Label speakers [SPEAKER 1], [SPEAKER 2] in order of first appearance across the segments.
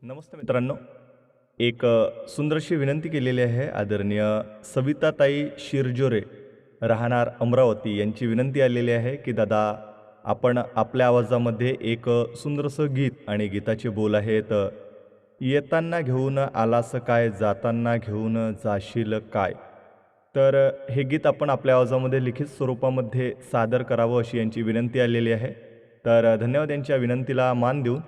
[SPEAKER 1] नमस्ते मित्रांनो. एक सुंदरशी विनंती केलेली आहे. आदरणीय सविताताई शिरजोरे, राहणार अमरावती, यांची विनंती आलेली आहे की दादा, आपण आपल्या आवाजामध्ये एक सुंदरसं गीत आणि गीताचे बोल आहेत. येताना घेऊन आलास काय, जाताना घेऊन जाशील काय. तर हे गीत आपण आपल्या आवाजामध्ये लिखित स्वरूपामध्ये सादर करावं अशी यांची विनंती आलेली आहे. तर धन्यवाद. यांच्या विनंतीला मान देऊन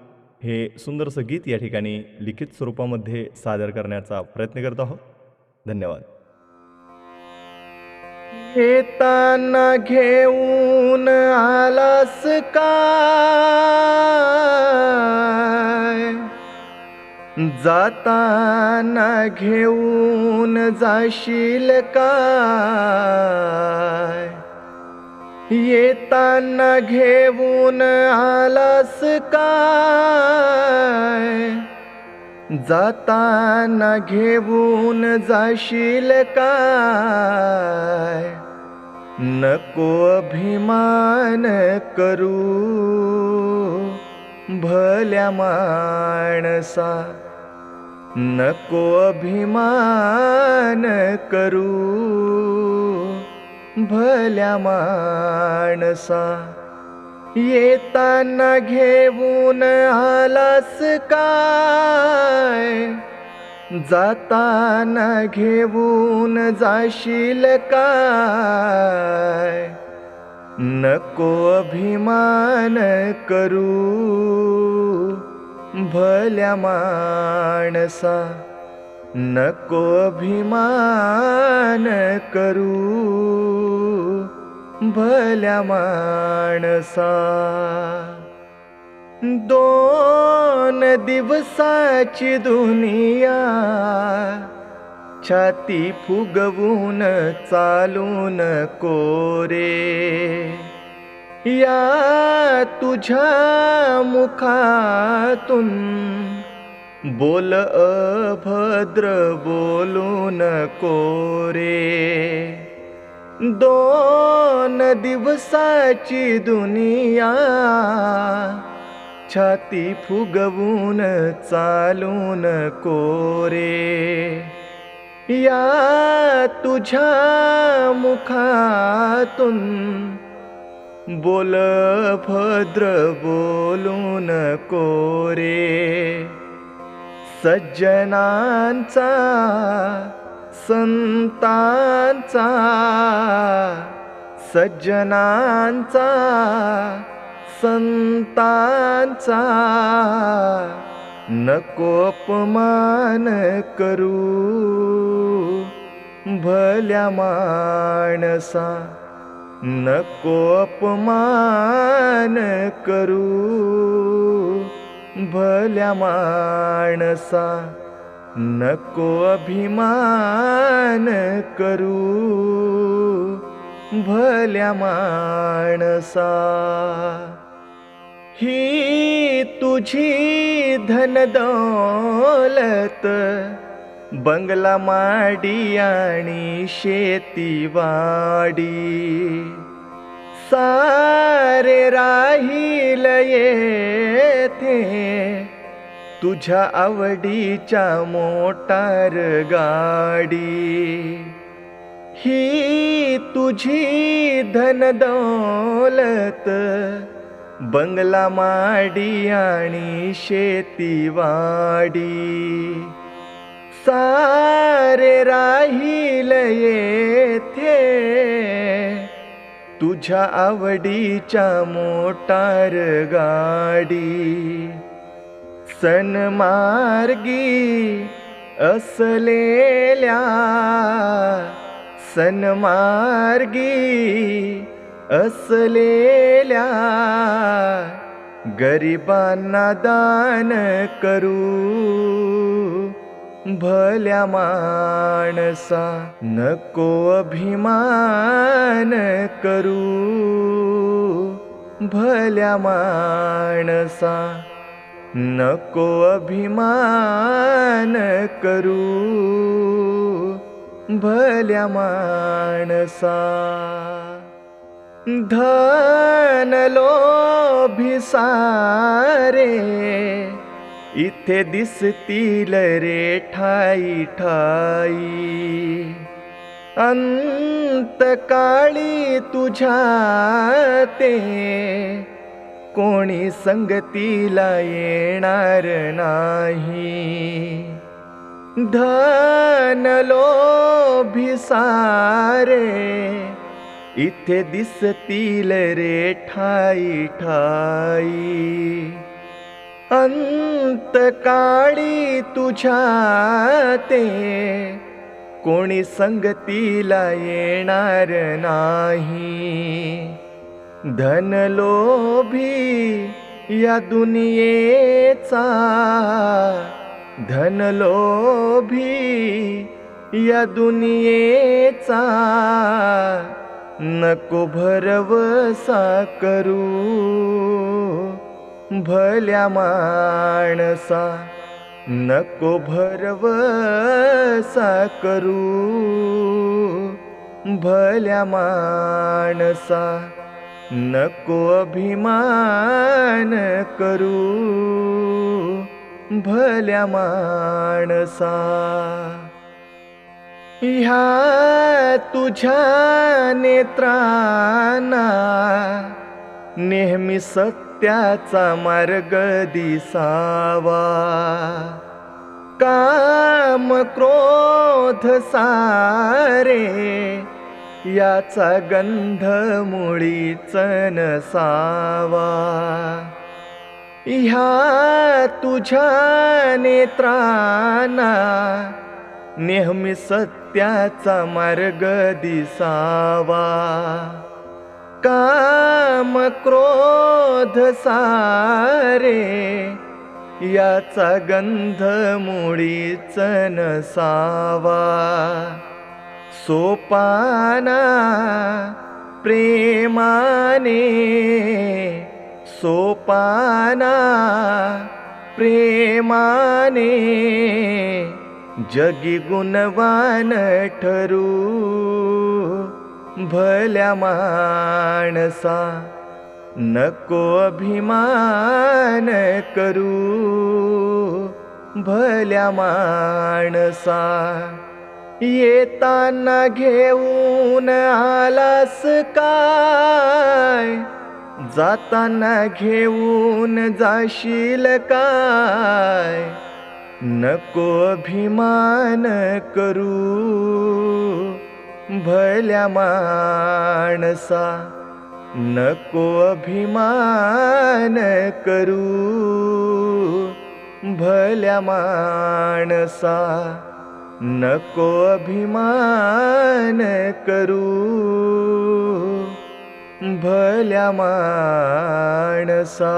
[SPEAKER 1] हे सुंदरसं गीत या ठिकाणी लिखित स्वरूपामध्ये सादर करण्याचा प्रयत्न करत आहोत. धन्यवाद. येताना घेऊन आलास काय, जाताना घेऊन जाशील काय. येताना घेऊन आलास काय, जाताना घेऊन जाशील काय. नको अभिमान करू भल्या माणसा, नको अभिमान करू भल्या माणसा. येताना घेऊन आलास काय, जाताना घेऊन जाशील काय. नको अभिमान करू भल्या माणसा, नको अभिमान करू भल्या माणसा. 2 दिवसाची दुनिया, छाती फुगवून चालू नको रे. या तुझ्या मुखातून बोल अभद्र बोलू नको रे. 2 दिवसाची दुनिया, छाती फुगवून चालू नको रे. या तुझ्या मुखातून बोल भद्र बोलू नको रे. सज्जनांचा संतांचा, सज्जनांचा संतांचा, नको अपमान करू भल्या माणसा, नको अपमान करू भल्या माणसा. नको अभिमान करू भल्या माणसा. ही तुझी धनदौलत, बंगला माडी आणि शेतीवाडी, सारे राहील येथे तुझ्या आवडीच्या मोटार गाडी. ही तुझी धनदौलत, बंगला माडी आणि शेतीवाडी, सारे राहील येथे तुझ्या आवडीच्या मोटार गाडी. सन्मार्गी असलेल्या, सन्मार्गी असलेल्या गरिबांना दान करू भल्या माणसा. नको अभिमान करू भल्या माणसा, नको अभिमान करू भल्या माणसा. धन लोभी सारे इथे दिसतील रे ठाई ठाई, अंतकाळी तुझ्या ते कोणी संगतीला येणार नाही. धन लोभी सारे इथे दिसतील रे ठाई ठाई, अंतकाळी तुझ्या ते कोणी संगतीला येणार नाही. धनलोभी या दुनियेचा, धनलोभी या दुनियेचा नको भरवसा करू. भल्या माणसा नको भरवसा करू. भल्या माणसा नको अभिमान करू. भल्या माणसा ह्या तुझ्या नेत्रांना नेहमी सत्याचा मार्ग दिसावा. काम क्रोध सारे याचा गंध मुळीच नसावा. ह्या तुझ्या नेत्रांना नेहमी सत्याचा मार्ग दिसावा. काम क्रोध सारे याचा गंध मुळीच नसावा. सोपाना प्रेमाने, सोपाना प्रेमाने जगी गुणवान ठरू. भल्या माणसा नको अभिमान करू. भल्या माणसा येताना घेऊन आलास काय, जाताना घेऊन जाशील काय. नको अभिमान करू. भल्या माणसा नको अभिमान करू. भल्या माणसा नको अभिमान करू. भल्या माणसा.